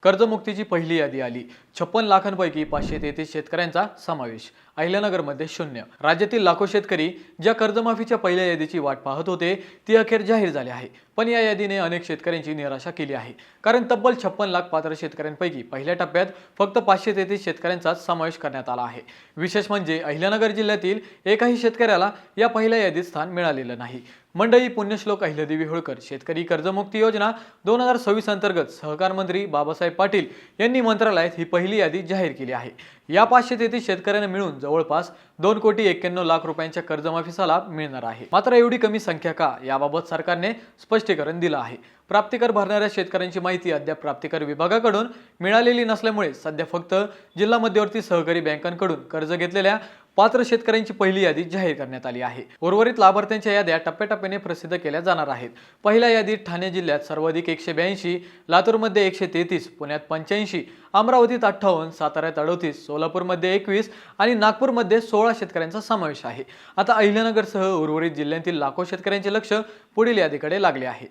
कर्जमुक्तीची पहिली यादी आली. 56 लाखांपैकी 533 शेतकऱ्यांचा समावेश. अहिल्यानगरमध्ये शून्य. राज्यातील लाखो शेतकरी ज्या कर्जमाफीच्या पहिल्या यादीची वाट पाहत होते ती अखेर जाहीर झाली आहे. पण या यादीने अनेक शेतकऱ्यांची निराशा केली आहे. कारण तब्बल 56 लाख पात्र शेतकऱ्यांपैकी पहिल्या टप्प्यात फक्त 533 शेतकऱ्यांचाच समावेश करण्यात आला आहे. विशेष म्हणजे अहिल्यानगर जिल्ह्यातील एकाही शेतकऱ्याला या पहिल्या यादीत स्थान मिळालेलं नाही. मंडळी, पुण्यश्लोक अहिल्यादेवी होळकर शेतकरी कर्जमुक्ती योजना 2026 अंतर्गत सहकार मंत्री बाबासाहेब पाटील यांनी मंत्रालयात ही पहिली यादी जाहीर केली आहे. या 533 शेतकऱ्यांना मिळून जवळपास 2,91,00,00,000 रुपयांच्या कर्जमाफीचा लाभ मिळणार आहे. मात्र एवढी कमी संख्या का, याबाबत सरकारने स्पष्टीकरण दिलं आहे. प्राप्तिकर भरणाऱ्या शेतकऱ्यांची माहिती अद्याप प्राप्तिकर विभागाकडून मिळालेली नसल्यामुळे सध्या फक्त जिल्हा मध्यवर्ती सहकारी बँकांकडून कर्ज घेतलेल्या पात्र शेतकऱ्यांची पहिली यादी जाहीर करण्यात आली आहे. उर्वरित लाभार्थ्यांच्या याद्या टप्प्याटप्प्याने प्रसिद्ध केल्या जाणार आहेत. पहिल्या यादीत ठाणे जिल्ह्यात सर्वाधिक 182, लातूरमध्ये 133, पुण्यात 85, अमरावतीत 58, साताऱ्यात 38, सोलापूरमध्ये 21 आणि नागपूरमध्ये 16 शेतकऱ्यांचा समावेश आहे. आता अहिल्यानगरसह उर्वरित जिल्ह्यातील लाखो शेतकऱ्यांचे लक्ष पुढील यादीकडे लागले आहे.